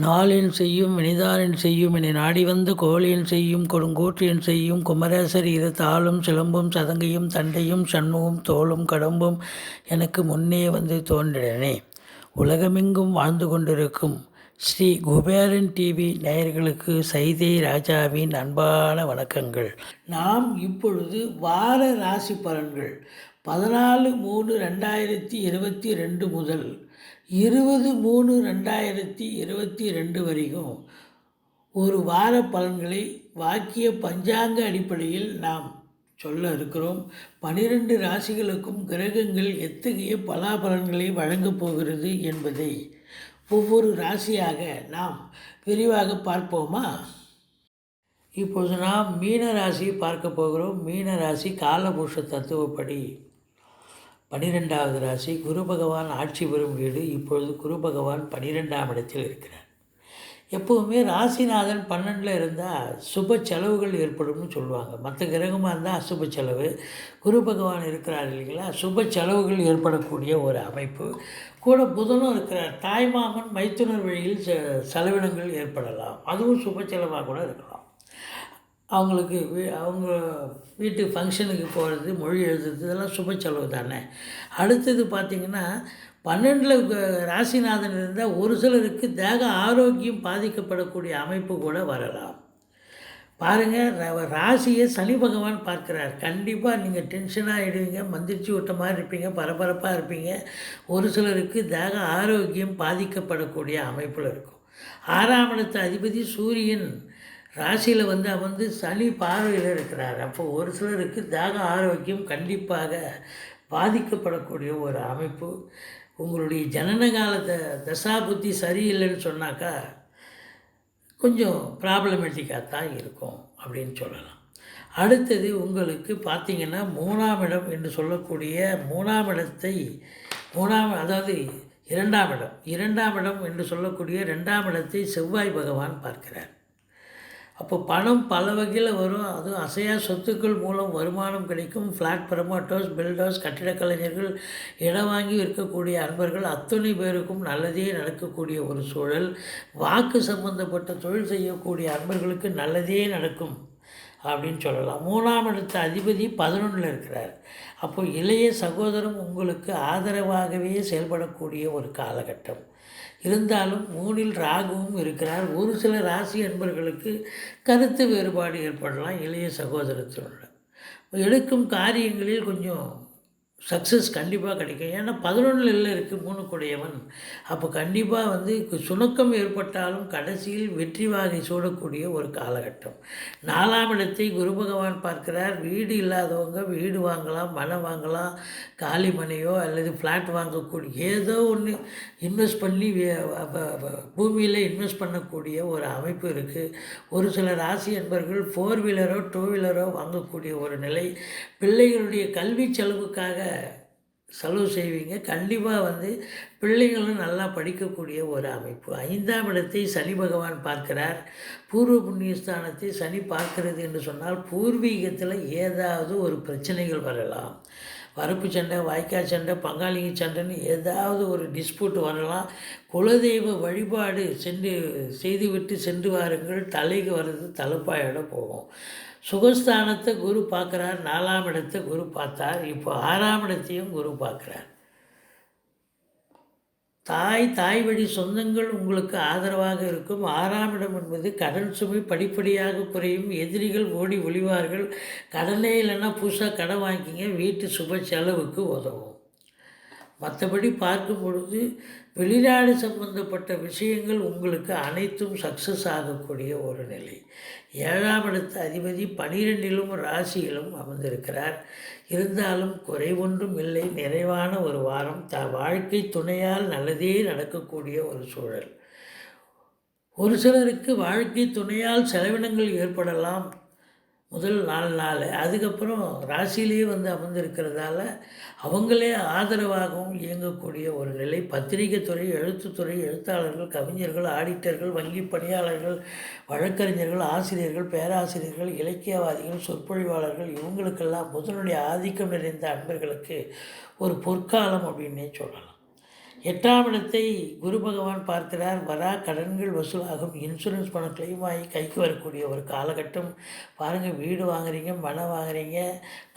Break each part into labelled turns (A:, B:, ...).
A: நாளின் செய்யும் வினிதானின் செய்யும் என்னை நாடி வந்த கோழியின் செய்யும் கொடுங்கூற்றியன் செய்யும் குமரேசர் இரு தாளும் சிலம்பும் சதங்கையும் தண்டையும் சண்முகம் தோளும் கடம்பும் எனக்கு முன்னே வந்து தோன்றினே. உலகமெங்கும் வாழ்ந்து கொண்டிருக்கும் ஸ்ரீ குபேரன் டிவி நேயர்களுக்கு சைதை ராஜாவின் அன்பான வணக்கங்கள். நாம் இப்பொழுது வார ராசி பலன்கள் 14/3/2022 முதல் 20/3/2022 வரைக்கும் ஒரு வார பலன்களை வாக்கிய பஞ்சாங்க அடிப்படையில் நாம் சொல்ல இருக்கிறோம். 12 ராசிகளுக்கும் கிரகங்கள் எத்தகைய பலாபலன்களை வழங்கப் போகிறது என்பதை ஒவ்வொரு ராசியாக நாம் விரிவாக பார்ப்போமா? இப்போது நாம் மீன ராசியை பார்க்க போகிறோம். மீன ராசி காலபுருஷ தத்துவப்படி 12வது ராசி. குரு பகவான் ஆட்சி பெறும் வீடு. இப்பொழுது குரு பகவான் 12ஆம் இடத்தில் இருக்கிறார். எப்போவுமே ராசிநாதன் 12ல் இருந்தால் சுப செலவுகள் ஏற்படும்னு சொல்லுவாங்க. மற்ற கிரகமாக இருந்தால் அசுப செலவு. குரு பகவான் இருக்கிறார் இல்லைங்களா, சுப செலவுகள் ஏற்படக்கூடிய ஒரு அமைப்பு. கூட புதனும் இருக்கிறார். தாய்மாமன் மைத்துனர் வழியில் செலவினங்கள் ஏற்படலாம். அதுவும் சுப செலவாக கூட இருக்கலாம். அவங்களுக்கு அவங்க வீட்டு ஃபங்க்ஷனுக்கு போகிறது, மொழி எழுதுறது, இதெல்லாம் சுப செலவு தானே. அடுத்தது பார்த்திங்கன்னா 12ல் ராசிநாதன் இருந்தால் ஒரு சிலருக்கு தேக ஆரோக்கியம் பாதிக்கப்படக்கூடிய அமைப்பு கூட வரலாம். பாருங்கள், ராசியை சனி பகவான் பார்க்குறார். கண்டிப்பாக நீங்கள் டென்ஷனாக ஆகிடுவீங்க, மந்திரிச்சு விட்ட மாதிரி இருப்பீங்க, பரபரப்பாக இருப்பீங்க. ஒரு சிலருக்கு தேக ஆரோக்கியம் பாதிக்கப்படக்கூடிய அமைப்பில் இருக்கும். 6ஆம் இடத்து அதிபதி சூரியன் ராசியில் அமர்ந்து சனி பார்வையில் இருக்கிறார். அப்போ ஒரு சிலருக்கு தேக ஆரோக்கியம் கண்டிப்பாக பாதிக்கப்படக்கூடிய ஒரு அமைப்பு. உங்களுடைய ஜனனகால தசாபுத்தி சரியில்லைன்னு சொன்னாக்கா கொஞ்சம் ப்ராப்ளமேட்டிக்காக தான் இருக்கும் அப்படின்னு சொல்லலாம். அடுத்தது உங்களுக்கு பார்த்திங்கன்னா 3ஆம் இடம் என்று சொல்லக்கூடிய 3ஆம் இடத்தை அதாவது 2ஆம் இடம் என்று சொல்லக்கூடிய 2ஆம் இடத்தை செவ்வாய் பகவான் பார்க்கிறார். அப்போ பணம் பல வகையில் வரும். அதுவும் அசையா சொத்துக்கள் மூலம் வருமானம் கிடைக்கும். ஃப்ளாட் ப்ரமோட்டர்ஸ், பில்டர்ஸ், கட்டிடக் கலைஞர்கள், இடம் வாங்கி விற்கக்கூடிய அன்பர்கள் அத்தனை பேருக்கும் நல்லதே நடக்கக்கூடிய ஒரு சூழல். வாக்கு சம்பந்தப்பட்ட தொழில் செய்யக்கூடிய அன்பர்களுக்கு நல்லதே நடக்கும் அப்படின்னு சொல்லலாம். 3ஆம் இடத்து அதிபதி 11ல் இருக்கிறார். அப்போது இளைய சகோதரம் உங்களுக்கு ஆதரவாகவே செயல்படக்கூடிய ஒரு காலகட்டம். இருந்தாலும் 3ல் ராகுவும் இருக்கிறார். ஒரு சில ராசி அன்பர்களுக்கு கருத்து வேறுபாடு ஏற்படலாம் இளைய சகோதரத்தினுடன். எடுக்கும் காரியங்களில் கொஞ்சம் சக்ஸஸ் கண்டிப்பாக கிடைக்கும். ஏன்னா 11ல் இருக்குது 3 கூடையவன். அப்போ கண்டிப்பாக சுணக்கம் ஏற்பட்டாலும் கடைசியில் வெற்றி வாகை சூடக்கூடிய ஒரு காலகட்டம். 4ஆம் இடத்தை குரு பகவான் பார்க்கிறார். வீடு இல்லாதவங்க வீடு வாங்கலாம், மனம் வாங்கலாம், காலி மனையோ அல்லது ஃப்ளாட் வாங்கக்கூடிய ஏதோ ஒன்று இன்வெஸ்ட் பண்ணி பூமியில் இன்வெஸ்ட் பண்ணக்கூடிய ஒரு அமைப்பு இருக்குது. ஒரு சில ராசி என்பர்கள் 4 வீலரோ 2 வீலரோ வாங்கக்கூடிய ஒரு நிலை. பிள்ளைகளுடைய கல்வி செலவுக்காக செலவு செய்வீங்க. கண்டிப்பாக பிள்ளைகளும் நல்லா படிக்கக்கூடிய ஒரு அமைப்பு. 5ஆம் இடத்தை சனி பகவான் பார்க்கிறார். பூர்வ புண்ணியஸ்தானத்தை சனி பார்க்கிறது என்று சொன்னால் பூர்வீகத்தில் ஏதாவது ஒரு பிரச்சனைகள் வரலாம். வரப்பு சண்டை, வாய்க்கால் சண்டை, பங்காளிங்க சண்டைன்னு ஏதாவது ஒரு டிஸ்பியூட் வரலாம். குலதெய்வ வழிபாடு செய்துவிட்டு சென்று வாருங்கள். தலைக்கு வர்றது தலைப்பாயோட போகும். சுகஸ்தானத்தை குரு பார்க்குறார். 4ஆம் இடத்தை குரு பார்த்தார். இப்போ 6ஆம் இடத்தையும் குரு பார்க்குறார். தாய் வழி சொந்தங்கள் உங்களுக்கு ஆதரவாக இருக்கும். 6ஆம் இடம் என்பது கடன் சுமை படிப்படியாக குறையும். எதிரிகள் ஓடி ஒளிவார்கள். கடனே இல்லைன்னா புதுசாக கடன் வாங்கிக்கிங்க, வீட்டு சுப செலவுக்கு உதவும். மற்றபடி பார்க்கும் பொழுது வெளிநாடு சம்பந்தப்பட்ட விஷயங்கள் உங்களுக்கு அனைத்தும் சக்ஸஸ் ஆகக்கூடிய ஒரு நிலை. 7ஆம் இடத்து அதிபதி 12லும் ராசியிலும் அமர்ந்திருக்கிறார். இருந்தாலும் குறை ஒன்றும் இல்லை. நிறைவான ஒரு வாரம். வாழ்க்கை துணையால் நல்லதே நடக்கக்கூடிய ஒரு சூழல். ஒரு சிலருக்கு வாழ்க்கை துணையால் செலவினங்கள் ஏற்படலாம். முதல் 4 நாள். அதுக்கப்புறம் ராசியிலேயே வந்து அமர்ந்திருக்கிறதால அவங்களே ஆதரவாகவும் இயங்கக்கூடிய ஒரு நிலை. பத்திரிகை துறை, எழுத்துத்துறை, எழுத்தாளர்கள், கவிஞர்கள், ஆடிட்டர்கள், வங்கி பணியாளர்கள், வழக்கறிஞர்கள், ஆசிரியர்கள், பேராசிரியர்கள், இலக்கியவாதிகள், சொற்பொழிவாளர்கள் இவங்களுக்கெல்லாம் புதனுடைய ஆதிக்கம் நிறைந்த அன்பர்களுக்கு ஒரு பொற்காலம் அப்படின்னே சொல்லலாம். 8ஆம் இடத்தை குரு பகவான் பார்க்கிறார். கடன்கள் வசூலாகும். இன்சூரன்ஸ் பணம் கிளைம் ஆகி கைக்கு வரக்கூடிய ஒரு காலகட்டம். பாருங்கள், வீடு வாங்குறீங்க, மனை வாங்குறீங்க,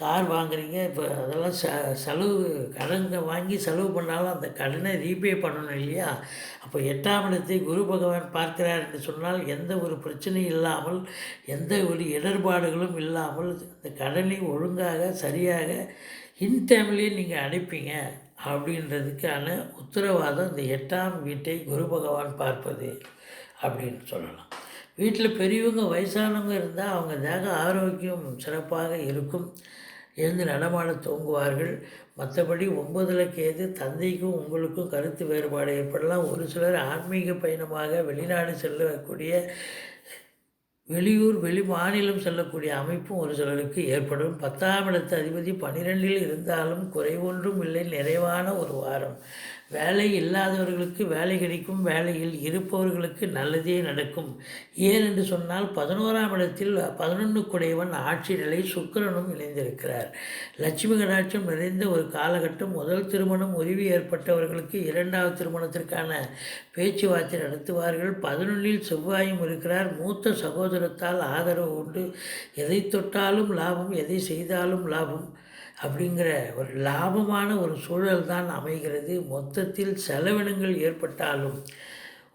A: கார் வாங்குறீங்க. இப்போ அதெல்லாம் செலவு, கடனை வாங்கி செலவு பண்ணாலும் அந்த கடனை ரீபே பண்ணணும் இல்லையா? அப்போ 8ஆம் இடத்தை குரு பகவான் பார்க்கிறார் என்று சொன்னால் எந்த ஒரு பிரச்சனையும் இல்லாமல், எந்த ஒரு இடர்பாடுகளும் இல்லாமல் அந்த கடனை ஒழுங்காக சரியாக இன்டைம்லேயே நீங்கள் அடைப்பீங்க அப்படின்றதுக்கான உத்தரவாதம் இந்த 8ஆம் வீட்டை குரு பகவான் பார்ப்பது அப்படின்னு சொல்லலாம். வீட்டில் பெரியவங்க, வயசானவங்க இருந்தால் அவங்க தேக ஆரோக்கியம் சிறப்பாக இருக்கும். எழுந்து நடமாட தூங்குவார்கள். மற்றபடி 9ல் கேது, தந்தைக்கும் உங்களுக்கும் கருத்து வேறுபாடு ஏற்படலாம். ஒரு சிலர் ஆன்மீக பயணமாக வெளிநாடு செல்லக்கூடிய, வெளியூர், வெளி மாநிலம் செல்லக்கூடிய அமைப்பும் ஒரு சிலருக்கு ஏற்படும். 10ஆம் இடத்து அதிபதி 12இல் இருந்தாலும் குறைவொன்றும் இல்லை, நிறைவான ஒரு வாரம். வேலை இல்லாதவர்களுக்கு வேலை கிடைக்கும், வேலையில் இருப்பவர்களுக்கு நல்லதே நடக்கும். ஏனென்று சொன்னால் 11ஆம் இடத்தில் 11 குடையவன் ஆட்சி நிலை, சுக்கிரனும் இணைந்திருக்கிறார். லட்சுமி கடாட்சம் நிறைந்த ஒரு காலகட்டம். முதல் திருமணம் உரிவு ஏற்பட்டவர்களுக்கு 2வது திருமணத்திற்கான பேச்சுவார்த்தை நடத்துவார்கள். 11இல் செவ்வாயும் இருக்கிறார். மூத்த சகோதரத்தால் ஆதரவு உண்டு. எதை தொட்டாலும் லாபம், எதை செய்தாலும் லாபம் அப்படிங்கிற ஒரு லாபமான ஒரு சூழல் தான் அமைகிறது. மொத்தத்தில் செலவினங்கள் ஏற்பட்டாலும்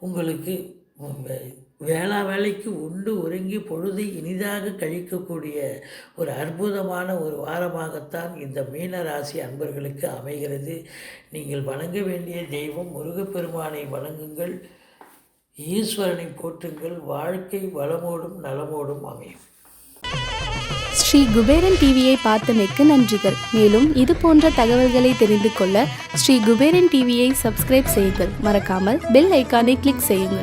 A: உங்களுக்கு வேலைக்கு உண்டு உறங்கி பொழுதை இனிதாக கழிக்கக்கூடிய ஒரு அற்புதமான ஒரு வாரமாகத்தான் இந்த மீன ராசி அன்பர்களுக்கு அமைகிறது. நீங்கள் வணங்க வேண்டிய தெய்வம் முருகப்பெருமானை வணங்குங்கள், ஈஸ்வரனை போற்றுங்கள். வாழ்க்கை வளமோடும் நலமோடும் அமையும்.
B: ஸ்ரீ குபேரன் டிவியை பார்த்தமைக்கு நன்றிகள். மேலும் இது போன்ற தகவல்களை தெரிந்து கொள்ள ஸ்ரீ குபேரன் டிவியை சப்ஸ்கிரைப் செய்யுங்கள். மறக்காமல் பெல் ஐக்கானை கிளிக் செய்யுங்கள்.